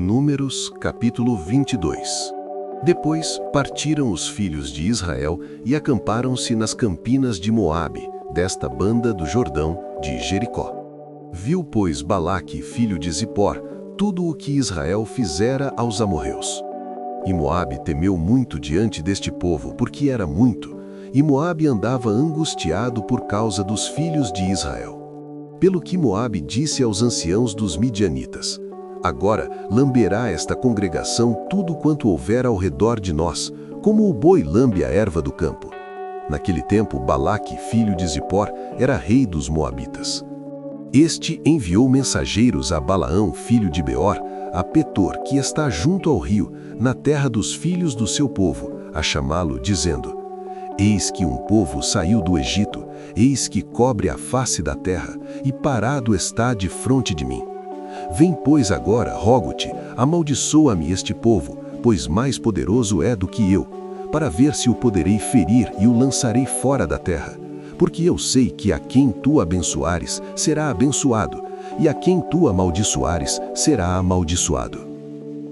Números, capítulo 22. Depois partiram os filhos de Israel e acamparam-se nas campinas de Moabe, desta banda do Jordão, de Jericó. Viu, pois, Balaque, filho de Zipor, tudo o que Israel fizera aos amorreus. E Moabe temeu muito diante deste povo, porque era muito, e Moabe andava angustiado por causa dos filhos de Israel. Pelo que Moabe disse aos anciãos dos midianitas: agora lamberá esta congregação tudo quanto houver ao redor de nós, como o boi lambe a erva do campo. Naquele tempo, Balaque, filho de Zipor, era rei dos Moabitas. Este enviou mensageiros a Balaão, filho de Beor, a Petor, que está junto ao rio, na terra dos filhos do seu povo, a chamá-lo, dizendo: eis que um povo saiu do Egito, eis que cobre a face da terra, e parado está defronte de mim. Vem, pois, agora, rogo-te, amaldiçoa-me este povo, pois mais poderoso é do que eu, para ver se o poderei ferir e o lançarei fora da terra. Porque eu sei que a quem tu abençoares será abençoado, e a quem tu amaldiçoares será amaldiçoado.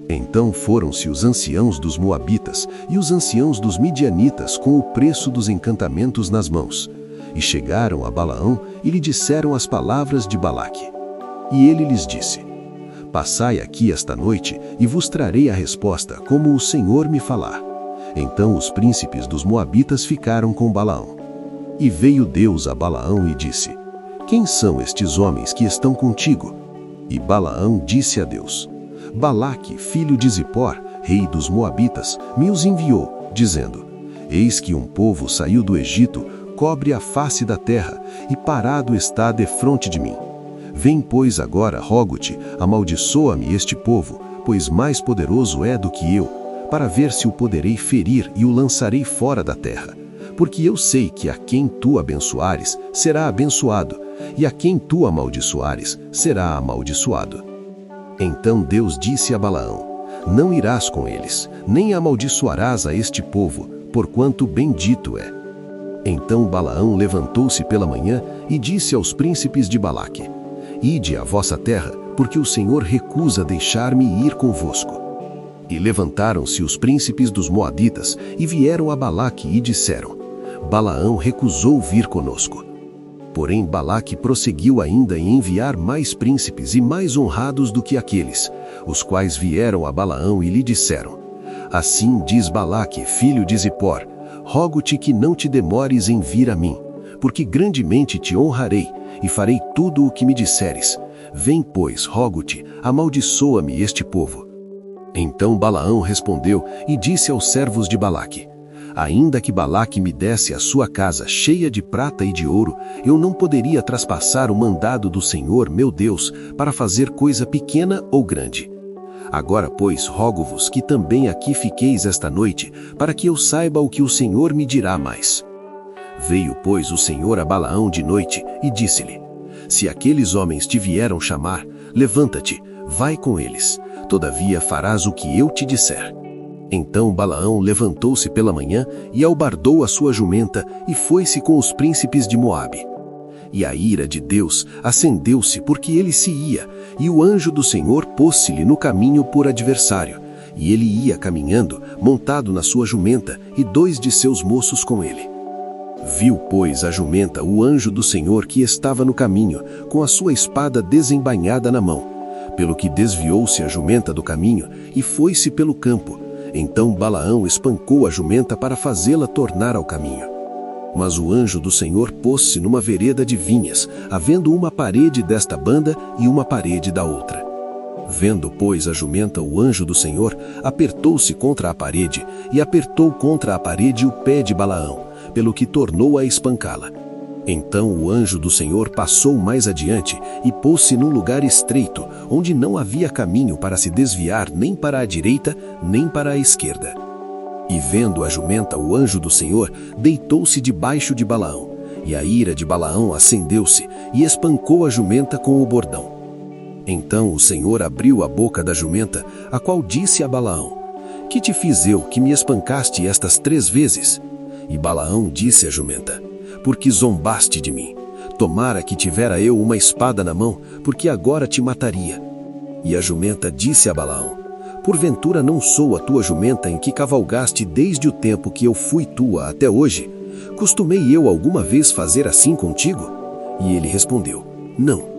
Então foram-se os anciãos dos Moabitas e os anciãos dos Midianitas com o preço dos encantamentos nas mãos, e chegaram a Balaão e lhe disseram as palavras de Balaque. E ele lhes disse: passai aqui esta noite, e vos trarei a resposta, como o Senhor me falar. Então os príncipes dos Moabitas ficaram com Balaão. E veio Deus a Balaão e disse: quem são estes homens que estão contigo? E Balaão disse a Deus: Balaque, filho de Zipor, rei dos Moabitas, me os enviou, dizendo: eis que um povo saiu do Egito, cobre a face da terra, e parado está defronte de mim. Vem, pois, agora, rogo-te, amaldiçoa-me este povo, pois mais poderoso é do que eu, para ver se o poderei ferir e o lançarei fora da terra. Porque eu sei que a quem tu abençoares será abençoado, e a quem tu amaldiçoares será amaldiçoado. Então Deus disse a Balaão: não irás com eles, nem amaldiçoarás a este povo, porquanto bendito é. Então Balaão levantou-se pela manhã e disse aos príncipes de Balaque: ide à vossa terra, porque o Senhor recusa deixar-me ir convosco. E levantaram-se os príncipes dos Moabitas e vieram a Balaque e disseram: Balaão recusou vir conosco. Porém Balaque prosseguiu ainda em enviar mais príncipes e mais honrados do que aqueles, os quais vieram a Balaão e lhe disseram: assim diz Balaque, filho de Zipor, rogo-te que não te demores em vir a mim, porque grandemente te honrarei e farei tudo o que me disseres. Vem, pois, rogo-te, amaldiçoa-me este povo. Então Balaão respondeu e disse aos servos de Balaque: ainda que Balaque me desse a sua casa cheia de prata e de ouro, eu não poderia traspassar o mandado do Senhor, meu Deus, para fazer coisa pequena ou grande. Agora, pois, rogo-vos que também aqui fiqueis esta noite, para que eu saiba o que o Senhor me dirá mais. Veio, pois, o Senhor a Balaão de noite e disse-lhe: se aqueles homens te vieram chamar, levanta-te, vai com eles, todavia farás o que eu te disser. Então Balaão levantou-se pela manhã e albardou a sua jumenta e foi-se com os príncipes de Moabe. E a ira de Deus acendeu-se porque ele se ia, e o anjo do Senhor pôs-se-lhe no caminho por adversário, e ele ia caminhando, montado na sua jumenta, e 2 de seus moços com ele. Viu, pois, a jumenta o anjo do Senhor que estava no caminho, com a sua espada desembainhada na mão, pelo que desviou-se a jumenta do caminho e foi-se pelo campo. Então Balaão espancou a jumenta para fazê-la tornar ao caminho. Mas o anjo do Senhor pôs-se numa vereda de vinhas, havendo uma parede desta banda e uma parede da outra. Vendo, pois, a jumenta o anjo do Senhor, apertou-se contra a parede, e apertou contra a parede o pé de Balaão, pelo que tornou a espancá-la. Então o anjo do Senhor passou mais adiante e pôs-se num lugar estreito, onde não havia caminho para se desviar nem para a direita, nem para a esquerda. E vendo a jumenta o anjo do Senhor, deitou-se debaixo de Balaão, e a ira de Balaão acendeu-se, e espancou a jumenta com o bordão. Então o Senhor abriu a boca da jumenta, a qual disse a Balaão: que te fiz eu que me espancaste estas 3 vezes? E Balaão disse à jumenta: porque zombaste de mim. Tomara que tivera eu uma espada na mão, porque agora te mataria. E a jumenta disse a Balaão: porventura não sou a tua jumenta em que cavalgaste desde o tempo que eu fui tua até hoje? Costumei eu alguma vez fazer assim contigo? E ele respondeu: não.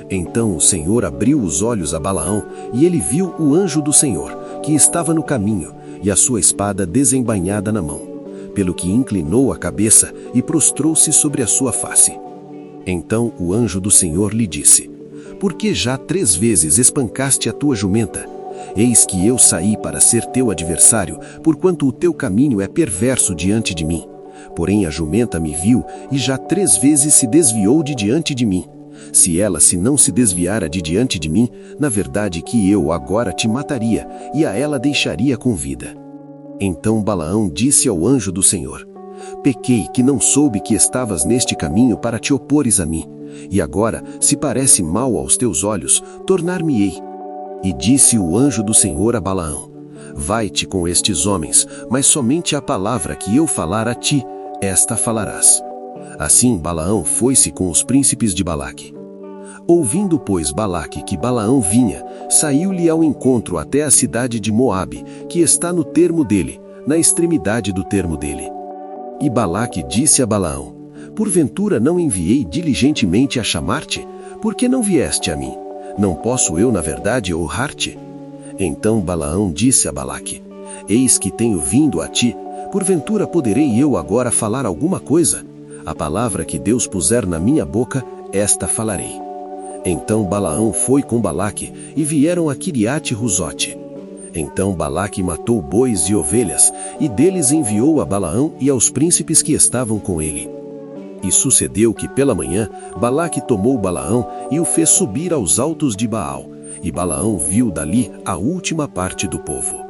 Então o Senhor abriu os olhos a Balaão, e ele viu o anjo do Senhor, que estava no caminho, e a sua espada desembainhada na mão. Pelo que inclinou a cabeça e prostrou-se sobre a sua face. Então o anjo do Senhor lhe disse: por que já 3 vezes espancaste a tua jumenta? Eis que eu saí para ser teu adversário, porquanto o teu caminho é perverso diante de mim. Porém a jumenta me viu, e já 3 vezes se desviou de diante de mim. Se ela não se desviara de diante de mim, na verdade que eu agora te mataria, e a ela deixaria com vida. Então Balaão disse ao anjo do Senhor: pequei que não soube que estavas neste caminho para te opores a mim, e agora, se parece mal aos teus olhos, tornar-me-ei. E disse o anjo do Senhor a Balaão: vai-te com estes homens, mas somente a palavra que eu falar a ti, esta falarás. Assim Balaão foi-se com os príncipes de Balaque. Ouvindo, pois, Balaque que Balaão vinha, saiu-lhe ao encontro até a cidade de Moabe, que está no termo dele, na extremidade do termo dele. E Balaque disse a Balaão: porventura não enviei diligentemente a chamar-te? Por que não vieste a mim? Não posso eu, na verdade, honrar-te? Então Balaão disse a Balaque: eis que tenho vindo a ti, porventura poderei eu agora falar alguma coisa? A palavra que Deus puser na minha boca, esta falarei. Então Balaão foi com Balaque, e vieram a Quiriate-Ruzote. Então Balaque matou bois e ovelhas, e deles enviou a Balaão e aos príncipes que estavam com ele. E sucedeu que pela manhã, Balaque tomou Balaão e o fez subir aos altos de Baal, e Balaão viu dali a última parte do povo.